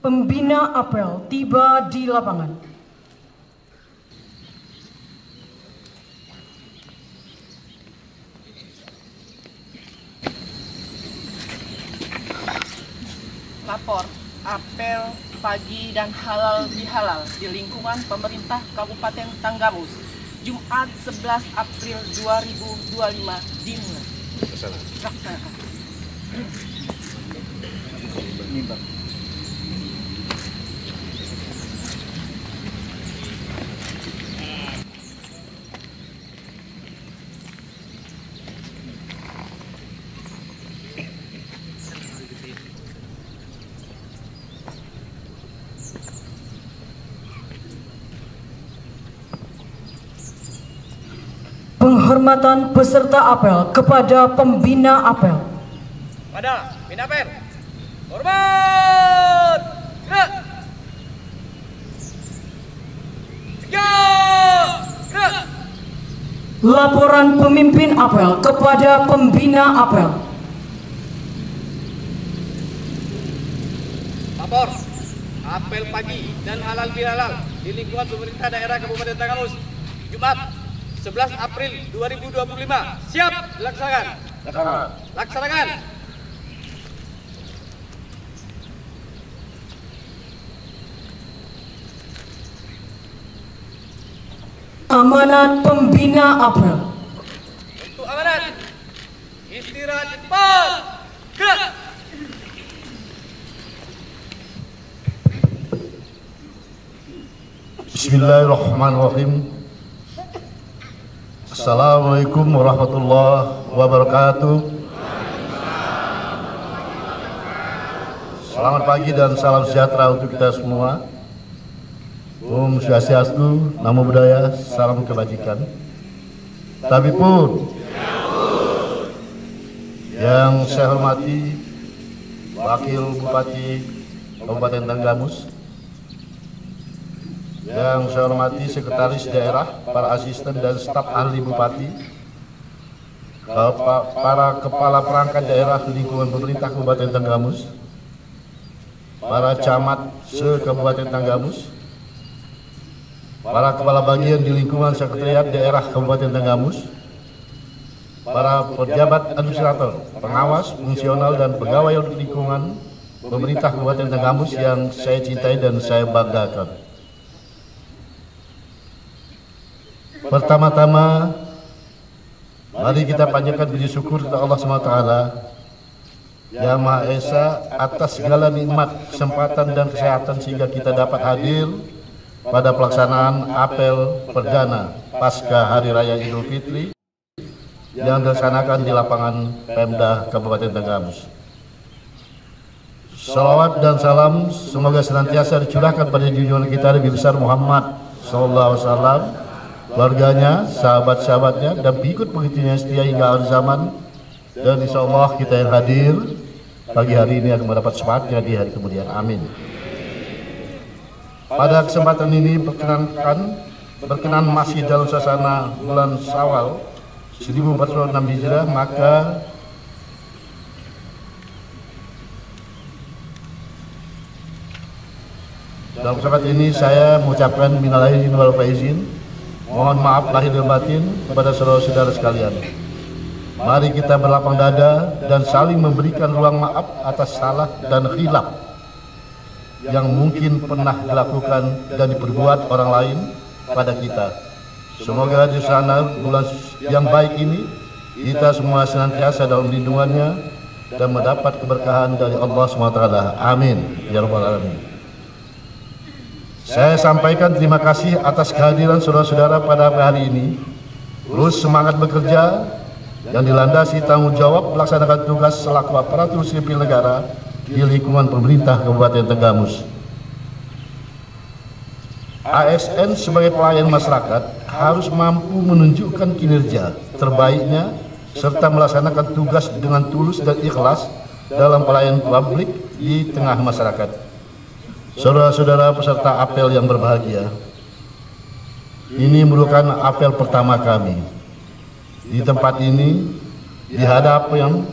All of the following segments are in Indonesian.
Pembina apel tiba di lapangan. Lapor, apel pagi dan halal bihalal di lingkungan pemerintah Kabupaten Tanggamus, Jumat 11 April 2025 dimulai. Laksanakan. Penghormatan peserta apel kepada pembina apel. Pada pembina apel, hormat, gerak, tegak, gerak. Laporan pemimpin apel kepada pembina apel. Lapor, apel pagi dan halal bihalal di lingkungan pemerintah daerah Kabupaten Tanggamus, Jumat 11 April 2025. Siap dilaksanakan. Laksanakan. Amanat pembina apel. Untuk amanat, istirahat cepat. Gerak. Bismillahirrahmanirrahim. Assalamualaikum warahmatullahi wabarakatuh. Selamat pagi dan salam sejahtera untuk kita semua. Om Swastiastu, Namo Buddhaya, salam kebajikan. Tapi pun yang saya hormati Wakil Bupati Kabupaten Tanggamus, yang saya hormati Sekretaris Daerah, para asisten dan staf ahli Bupati, para kepala perangkat daerah lingkungan pemerintah Kabupaten Tanggamus, para camat se-Kabupaten Tanggamus, para kepala bagian di lingkungan Sekretariat Daerah Kabupaten Tanggamus, para pejabat administrator, pengawas, fungsional, dan pegawai lingkungan pemerintah Kabupaten Tanggamus yang saya cintai dan saya banggakan. Pertama-tama, mari kita panjatkan puji syukur kepada Allah SWT Yang Maha Esa atas segala nikmat, kesempatan, dan kesehatan sehingga kita dapat hadir pada pelaksanaan apel perdana pasca Hari Raya Idul Fitri yang dilaksanakan di lapangan Pemda Kabupaten Tanggamus. Salawat dan salam semoga senantiasa dicurahkan pada junjungan kita Nabi besar Muhammad SAW, keluarganya, sahabat-sahabatnya, dan pengikut pengikutnya setia hingga akhir zaman. Dan insya Allah kita yang hadir pagi hari ini akan mendapat syafaatnya di hari kemudian. Amin. Pada kesempatan ini berkenan masih dalam suasana bulan Syawal 1406 Hijrah, maka dalam kesempatan ini saya mengucapkan minal aidin wal faizin, mohon maaf lahir dan batin kepada saudara-saudara sekalian. Mari kita berlapang dada dan saling memberikan ruang maaf atas salah dan khilaf yang mungkin pernah dilakukan dan diperbuat orang lain pada kita. Semoga di sana bulan yang baik ini kita semua senantiasa dalam lindungannya dan mendapat keberkahan dari Allah SWT. Amin ya rabbal alamin. Saya sampaikan terima kasih atas kehadiran saudara-saudara pada hari ini. Terus semangat bekerja yang dilandasi tanggung jawab melaksanakan tugas selaku aparatur sipil negara di lingkungan pemerintah Kabupaten Tanggamus. ASN sebagai pelayan masyarakat harus mampu menunjukkan kinerja terbaiknya serta melaksanakan tugas dengan tulus dan ikhlas dalam pelayanan publik di tengah masyarakat. Saudara-saudara peserta apel yang berbahagia, ini merupakan apel pertama kami. Di tempat ini, di hadapan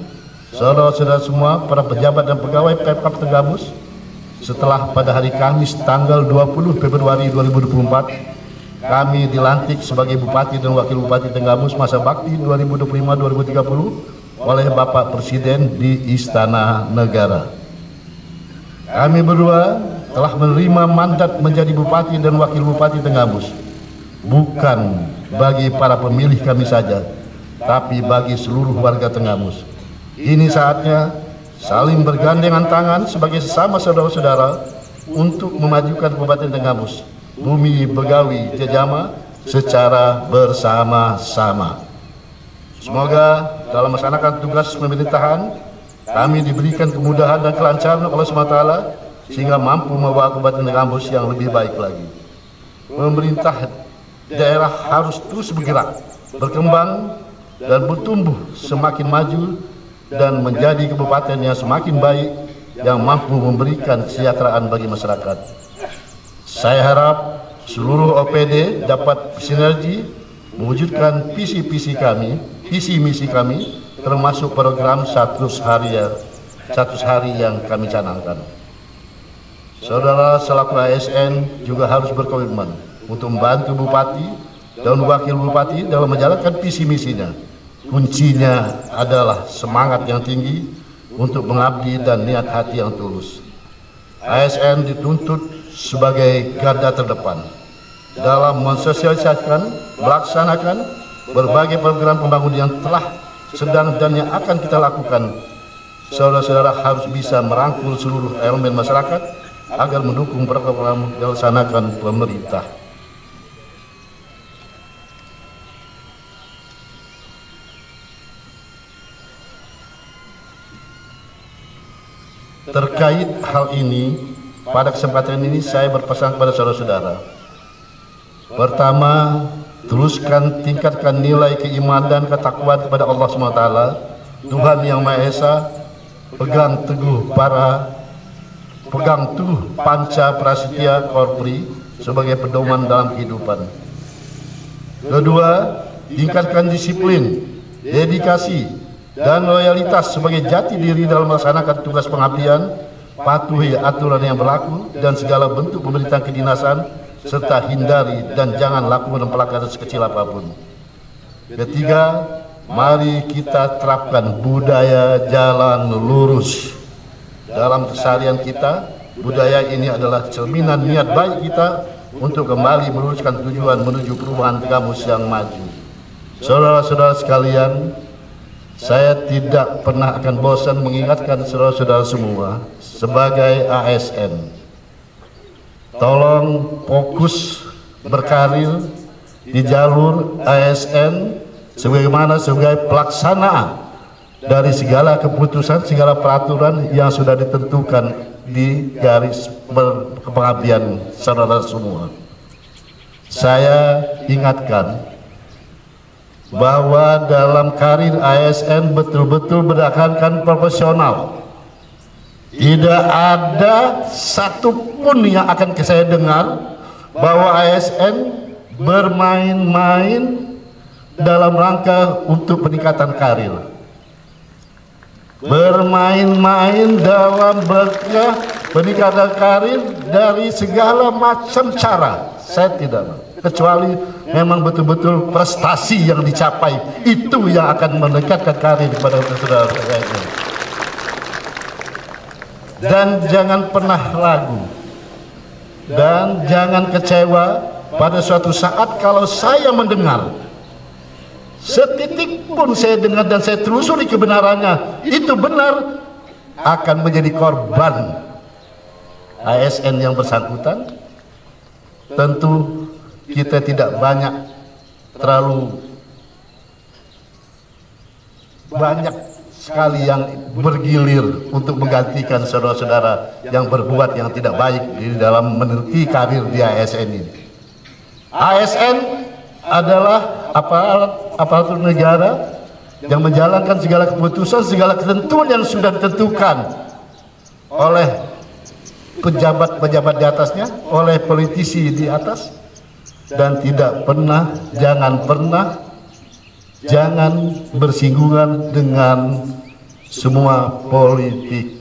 saudara-saudara semua, para pejabat dan pegawai Pemkab Tanggamus, setelah pada hari Kamis tanggal 20 Februari 2024 kami dilantik sebagai Bupati dan Wakil Bupati Tenggamus masa bakti 2025-2030 oleh Bapak Presiden di Istana Negara. Kami berdua telah menerima mandat menjadi Bupati dan Wakil Bupati Tenggamus, bukan bagi para pemilih kami saja, tapi bagi seluruh warga Tenggamus. Ini saatnya saling bergandengan tangan sebagai sesama saudara-saudara untuk memajukan Kabupaten Tenggamus, Bumi Begawi Jejama secara bersama-sama. Semoga dalam melaksanakan tugas pemerintahan kami diberikan kemudahan dan kelancaran oleh Allah SWT sehingga mampu membawa Kabupaten Tenggamus yang lebih baik lagi. Pemerintah daerah harus terus bergerak, berkembang dan bertumbuh semakin maju dan menjadi kabupaten yang semakin baik yang mampu memberikan kesejahteraan bagi masyarakat. Saya harap seluruh OPD dapat bersinergi mewujudkan visi misi kami, termasuk program 100 hari yang kami canangkan. Saudara selaku ASN juga harus berkomitmen untuk membantu Bupati dan Wakil Bupati dalam menjalankan visi misinya. Kuncinya adalah semangat yang tinggi untuk mengabdi dan niat hati yang tulus. ASN dituntut sebagai garda terdepan dalam mensosialisasikan, melaksanakan berbagai program pembangunan yang telah, sedang dan yang akan kita lakukan. Saudara-saudara harus bisa merangkul seluruh elemen masyarakat agar mendukung program yang dilaksanakan pemerintah. Terkait hal ini, pada kesempatan ini saya berpesan kepada saudara-saudara. Pertama, teruskan tingkatkan nilai keimanan dan ketakwaan kepada Allah SWT, Tuhan Yang Maha Esa. Pegang teguh panca prasetya korpori sebagai pedoman dalam kehidupan. Kedua, tingkatkan disiplin, dedikasi dan loyalitas sebagai jati diri dalam melaksanakan tugas pengabdian, patuhi aturan yang berlaku dan segala bentuk pemerintahan kedinasan, serta hindari dan jangan lakukan pelanggaran sekecil apapun. Ketiga, mari kita terapkan budaya jalan lurus dalam keseharian kita. Budaya ini adalah cerminan niat baik kita untuk kembali meluruskan tujuan menuju perubahan Tenggamus yang maju. Saudara-saudara sekalian, saya tidak pernah akan bosan mengingatkan saudara-saudara semua sebagai ASN. Tolong fokus berkarir di jalur ASN sebagaimana sebagai pelaksanaan dari segala keputusan, segala peraturan yang sudah ditentukan di garis pengabdian saudara semua. Saya ingatkan bahwa dalam karir ASN betul-betul berdasarkan profesional. Tidak ada satupun yang akan saya dengar bahwa ASN bermain-main dalam rangka untuk peningkatan karir, bermain-main dalam rangka peningkatan karir dari segala macam cara. Saya tidak mau, kecuali memang betul-betul prestasi yang dicapai, itu yang akan meningkatkan karir kepada saudara-saudara. Dan jangan pernah ragu dan jangan kecewa pada suatu saat kalau saya mendengar, setitik pun saya dengar dan saya telusuri kebenarannya, itu benar, akan menjadi korban ASN yang bersangkutan. Tentu kita tidak terlalu banyak sekali yang bergilir untuk menggantikan saudara-saudara yang berbuat yang tidak baik di dalam meniti karir di ASN ini. ASN adalah aparatur negara yang menjalankan segala keputusan, segala ketentuan yang sudah ditentukan oleh pejabat-pejabat di atasnya, oleh politisi di atas, dan tidak pernah, jangan bersinggungan dengan semua politik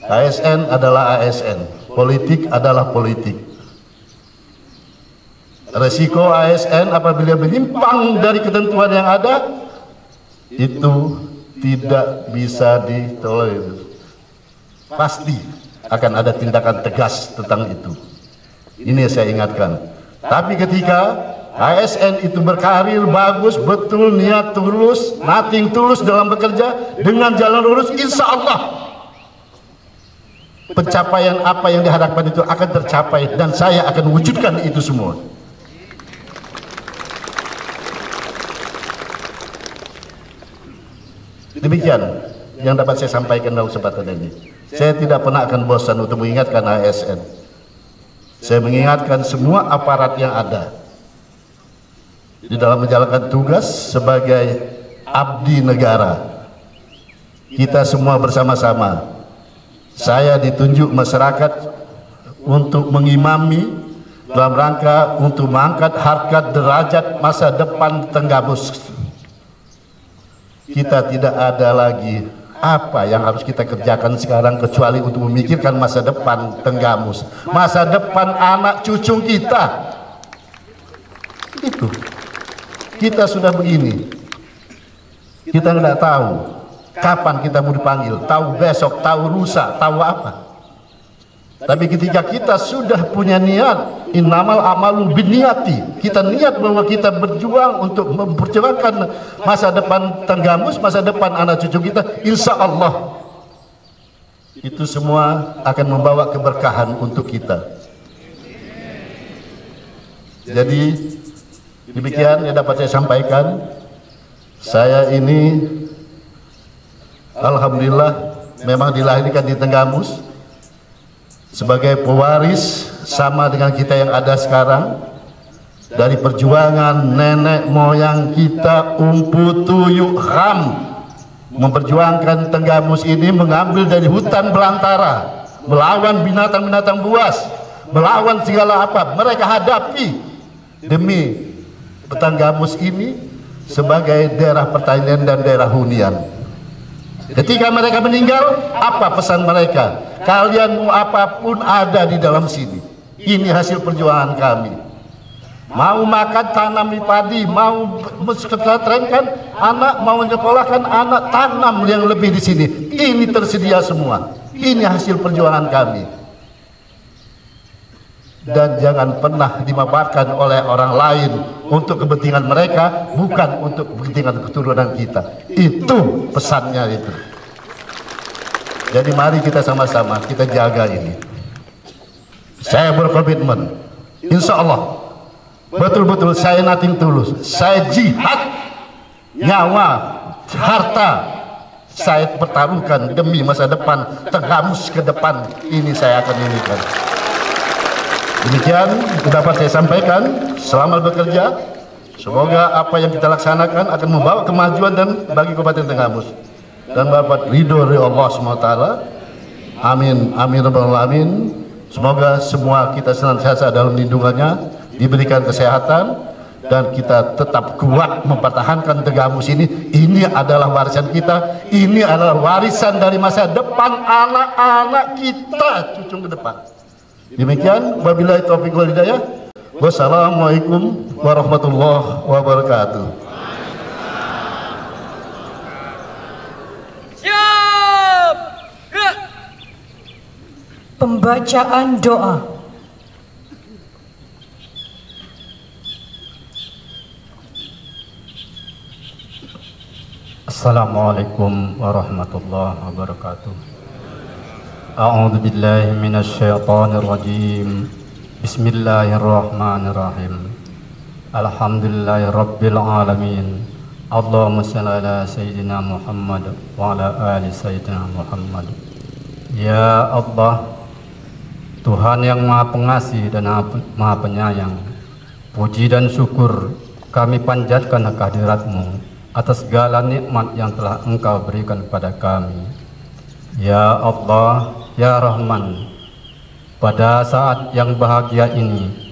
ASN adalah ASN, politik adalah politik. Resiko ASN apabila menyimpang dari ketentuan yang ada itu tidak bisa ditolerir. Pasti akan ada tindakan tegas tentang itu. Ini yang saya ingatkan. Tapi ketika ASN itu berkarir bagus, betul, niat tulus, nothing tulus dalam bekerja dengan jalan lurus, insya Allah pencapaian apa yang diharapkan itu akan tercapai dan saya akan wujudkan itu semua. Demikian yang dapat saya sampaikan dalam kesempatan ini. Saya tidak pernah akan bosan untuk mengingatkan ASN. Saya mengingatkan semua aparat yang ada di dalam menjalankan tugas sebagai abdi negara. Kita semua bersama-sama. Saya ditunjuk masyarakat untuk mengimami dalam rangka untuk mengangkat harkat derajat masa depan Tenggamus. Kita tidak ada lagi apa yang harus kita kerjakan sekarang kecuali untuk memikirkan masa depan Tenggamus, masa depan anak cucu kita. Itu kita sudah begini, kita nggak tahu kapan kita mau dipanggil, tahu besok, tahu lusa, tahu apa. Tapi ketika kita sudah punya niat, innamal a'malu binniyati, kita niat bahwa kita berjuang untuk memperjuangkan masa depan Tenggamus, masa depan anak cucu kita, insya Allah itu semua akan membawa keberkahan untuk kita. Jadi demikian yang dapat saya sampaikan. Saya ini alhamdulillah memang dilahirkan di Tenggamus sebagai pewaris sama dengan kita yang ada sekarang, dari perjuangan nenek moyang kita Umpu Tuyuk Ham memperjuangkan Tenggamus ini, mengambil dari hutan belantara, melawan binatang-binatang buas, melawan segala apa mereka hadapi demi Tenggamus ini sebagai daerah pertanian dan daerah hunian. Ketika mereka meninggal, apa pesan mereka? Kalian mau apapun ada di dalam sini. Ini hasil perjuangan kami. Mau makan tanam padi, mau mensekolahkan anak, mau menyekolahkan anak, tanam yang lebih di sini. Ini tersedia semua. Ini hasil perjuangan kami. Dan jangan pernah dimanfaatkan oleh orang lain untuk kepentingan mereka, bukan untuk kepentingan keturunan kita. Itu pesannya itu. Jadi mari kita sama-sama kita jaga ini. Saya berkomitmen, insya Allah betul-betul saya nating tulus, saya jihad nyawa, harta saya pertaruhkan demi masa depan Tenggamus ke depan ini. Saya akan inikan. Demikian dapat saya sampaikan. Selamat bekerja. Semoga apa yang kita laksanakan akan membawa kemajuan dan bagi Kabupaten Tenggamus dan dapat ridho dari Allah SWT. Amin, amin, rabbal alamin. Semoga semua kita senantiasa dalam lindungannya, diberikan kesehatan, dan kita tetap kuat mempertahankan Tenggamus ini. Ini adalah warisan kita, ini adalah warisan dari masa depan anak-anak kita, cucu ke depan. Demikian, wabillahi taufiq wal hidayah. Wassalamualaikum warahmatullahi wabarakatuh. Pembacaan doa. Assalamualaikum warahmatullahi wabarakatuh. A'udzu billahi minasy syaithanir rajim. Bismillahirrahmanirrahim. Alhamdulillahirabbil alamin. Allahumma shalli ala sayyidina Muhammad wa ala ali sayyidina Muhammad. Ya Allah, Tuhan yang Maha Pengasih dan Maha Penyayang, puji dan syukur kami panjatkan kehadirat-Mu atas segala nikmat yang telah Engkau berikan kepada kami. Ya Allah, Ya Rahman, pada saat yang bahagia ini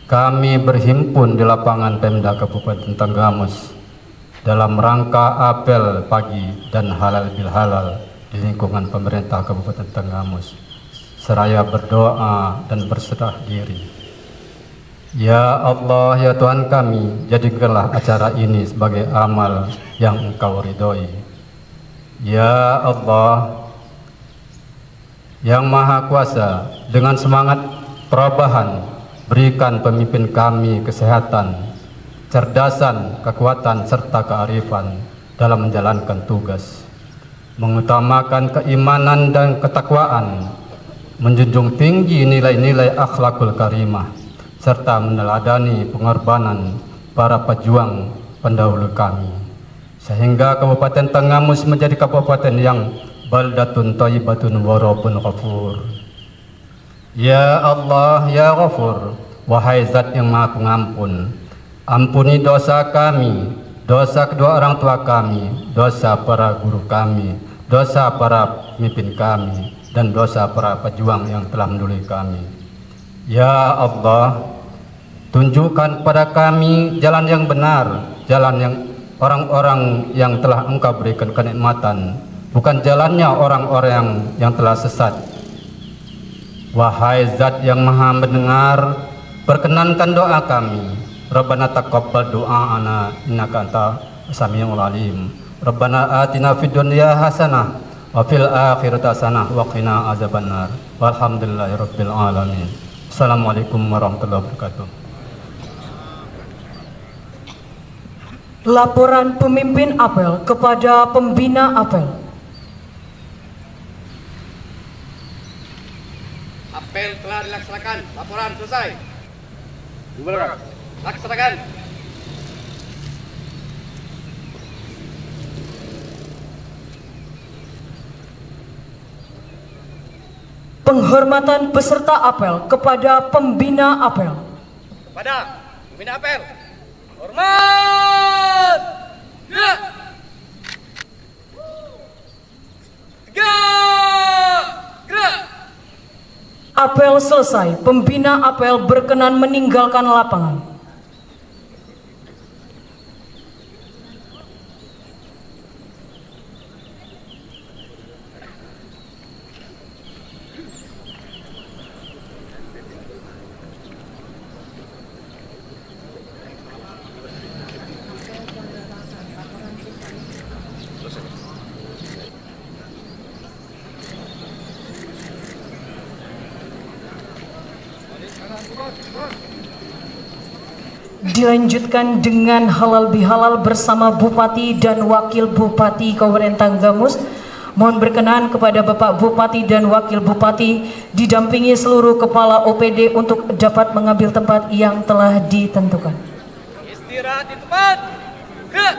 kami berhimpun di lapangan Pemda Kabupaten Tenggamus dalam rangka apel pagi dan halal bil halal di lingkungan pemerintah Kabupaten Tanggamus, seraya berdoa dan berserah diri. Ya Allah, ya Tuhan kami, jadikanlah acara ini sebagai amal yang Engkau ridhoi. Ya Allah, yang Maha Kuasa, dengan semangat perubahan, berikan pemimpin kami kesehatan, cerdasan, kekuatan, serta kearifan dalam menjalankan tugas, mengutamakan keimanan dan ketakwaan, menjunjung tinggi nilai-nilai akhlakul karimah, serta meneladani pengorbanan para pejuang pendahulu kami, sehingga Kabupaten Tanggamus menjadi kabupaten yang baldatun thayyibatun wa rabbun ghafur. Ya Allah, ya Ghafur, wahai Zat yang Maha Pengampun, ampuni dosa kami, dosa kedua orang tua kami, dosa para guru kami, dosa para pemimpin kami, dan dosa para pejuang yang telah mendahului kami. Ya Allah, tunjukkan pada kami jalan yang benar, jalan yang orang-orang yang telah Engkau berikan kenikmatan, bukan jalannya orang-orang yang telah sesat. Wahai Zat yang Maha mendengar, perkenankan doa kami. Rabbana taqabbal du'aana innaka anta samiul alim. Rabbana atina fid dunya hasanah wa fil akhirati hasanah wa qina azabannar. Walhamdulillahirabbil alamin. Assalamualaikum warahmatullahi wabarakatuh. Laporan pemimpin apel kepada pembina apel. Apel telah dilaksanakan. Laporan selesai. Laksanakan. Penghormatan peserta apel kepada pembina apel. Kepada pembina apel. Hormat. Gerak. Tegak. Gerak. Apel selesai, pembina apel berkenan meninggalkan lapangan. Dilanjutkan dengan halal bihalal bersama Bupati dan Wakil Bupati Kabupaten Tanggamus. Mohon berkenan kepada Bapak Bupati dan Wakil Bupati didampingi seluruh kepala OPD untuk dapat mengambil tempat yang telah ditentukan. Istirahat di tempat. Gerak.